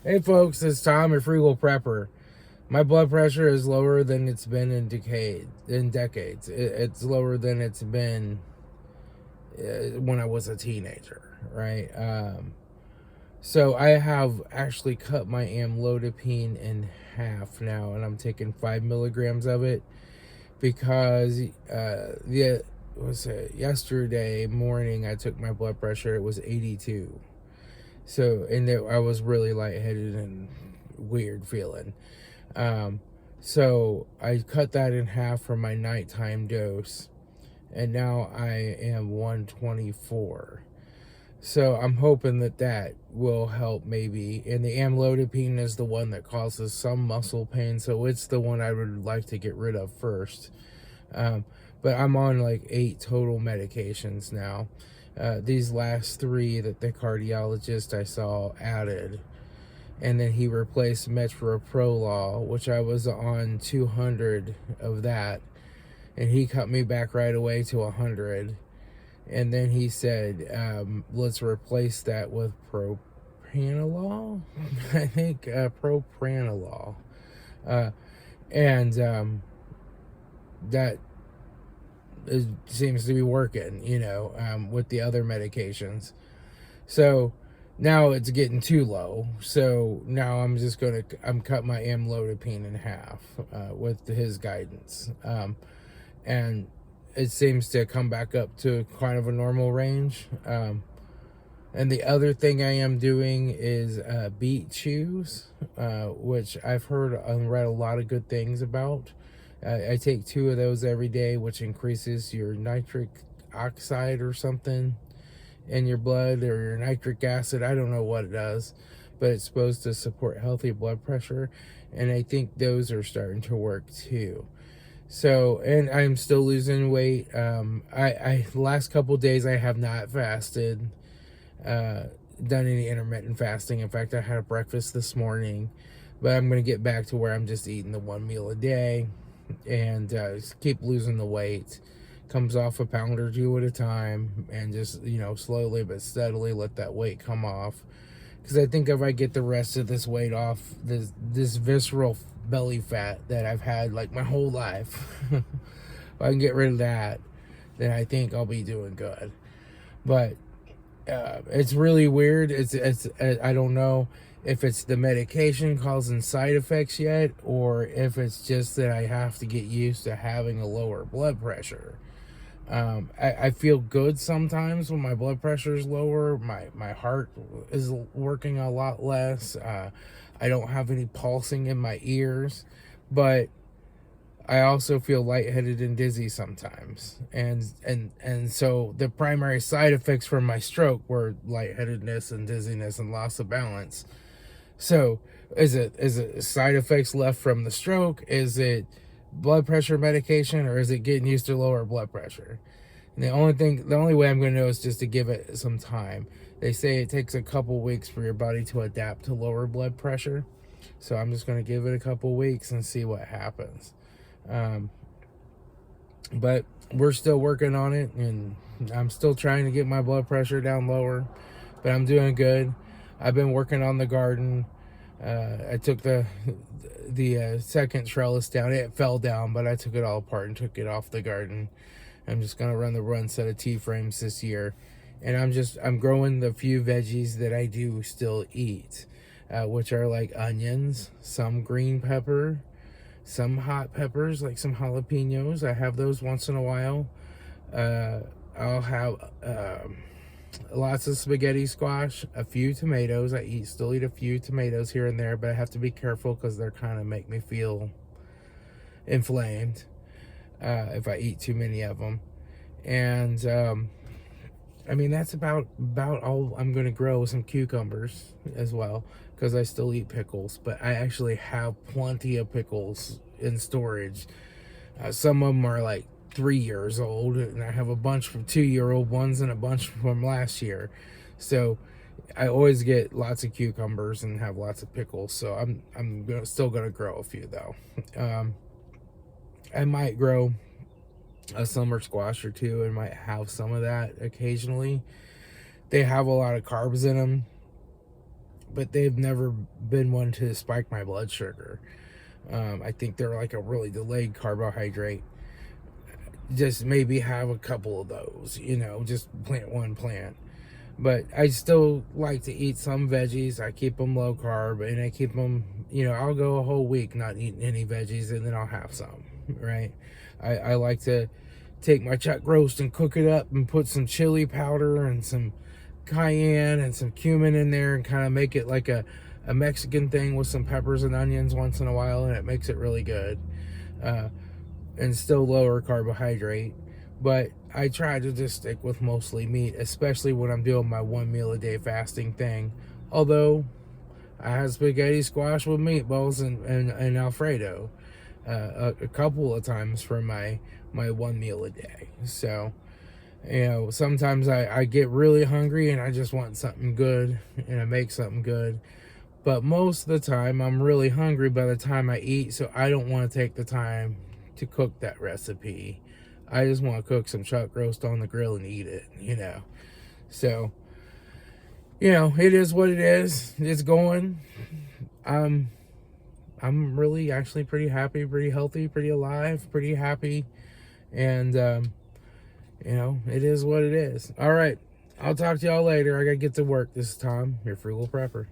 Hey folks, it's Tom at FrugalPrepper. My blood pressure is lower than it's been in decades. It's lower than it's been when I was a teenager, right? So I have actually cut my amlodipine in half now, and I'm taking 5 milligrams of it because yesterday morning I took my blood pressure. It was 82. So, I was really lightheaded and weird feeling. Um, so I cut that in half for my nighttime dose, and now I am 124. So I'm hoping that will help maybe. And the amlodipine is the one that causes some muscle pain, so it's the one I would like to get rid of first. Um, but I'm on like 8 total medications now. These last 3 that the cardiologist I saw added, and then he replaced Metroprolol, which I was on 200 of that, and he cut me back right away to 100. And then he said, let's replace that with propranolol. I think propranolol. And that it seems to be working, with the other medications. So now it's getting too low. So now I'm cut my amlodipine in half with his guidance. And it seems to come back up to kind of a normal range. And the other thing I am doing is Beet chews, which I've heard and read a lot of good things about. I take 2 of those every day, which increases your nitric oxide or something in your blood, or your nitric acid. I don't know what it does, but it's supposed to support healthy blood pressure. And I think those are starting to work too. So, and I'm still losing weight. The last couple days I have not fasted, done any intermittent fasting. In fact, I had a breakfast this morning, but I'm going to get back to where I'm just eating the 1 meal a day and keep losing the weight. Comes off a pound or 2 at a time, and just, slowly but steadily let that weight come off. Because I think if I get the rest of this weight off, this visceral belly fat that I've had like my whole life, if I can get rid of that, then I think I'll be doing good. But it's really weird. It's I don't know if it's the medication causing side effects yet, or if it's just that I have to get used to having a lower blood pressure. I feel good sometimes when my blood pressure is lower. My heart is working a lot less. I don't have any pulsing in my ears, but I also feel lightheaded and dizzy sometimes. And so the primary side effects from my stroke were lightheadedness and dizziness and loss of balance. So is it side effects left from the stroke? Is it blood pressure medication, or is it getting used to lower blood pressure? And the only way I'm going to know is just to give it some time. They say it takes a couple weeks for your body to adapt to lower blood pressure. So I'm just going to give it a couple weeks and see what happens. But we're still working on it, and I'm still trying to get my blood pressure down lower, but I'm doing good. I've been working on the garden. I took the second trellis down. It fell down, but I took it all apart and took it off the garden. I'm just gonna run the run set of T-frames this year, and I'm growing the few veggies that I do still eat, which are like onions, some green pepper, some hot peppers, like some jalapenos. I have those once in a while. I'll have lots of spaghetti squash, a few tomatoes. Still eat a few tomatoes here and there, but I have to be careful because they're kind of make me feel inflamed if I eat too many of them. And that's about all I'm going to grow. Some cucumbers as well, because I still eat pickles, but I actually have plenty of pickles in storage. Some of them are like 3 years old, and I have a bunch from 2-year-old ones and a bunch from last year. So I always get lots of cucumbers and have lots of pickles. So I'm still gonna grow a few though. I might grow a summer squash or 2 and might have some of that occasionally. They have a lot of carbs in them, but they've never been one to spike my blood sugar. I think they're like a really delayed carbohydrate. Just maybe have a couple of those, just plant one plant. But I still like to eat some veggies. I keep them low carb, and I keep them, I'll go a whole week not eating any veggies, and then I'll have some, right? I like to take my chuck roast and cook it up and put some chili powder and some cayenne and some cumin in there and kind of make it like a Mexican thing with some peppers and onions once in a while, and it makes it really good. And still lower carbohydrate. But I try to just stick with mostly meat, especially when I'm doing my 1 meal a day fasting thing. Although I had spaghetti squash with meatballs and Alfredo a couple of times for my 1 meal a day. So, sometimes I get really hungry and I just want something good, and I make something good. But most of the time I'm really hungry by the time I eat, so I don't want to take the time to cook that recipe. I just want to cook some chuck roast on the grill and eat it, So, it is what it is. It's going. I'm really actually pretty happy, pretty healthy, pretty alive, pretty happy. And, it is what it is. All right. I'll talk to y'all later. I got to get to work. This is Tom, your Frugal Prepper.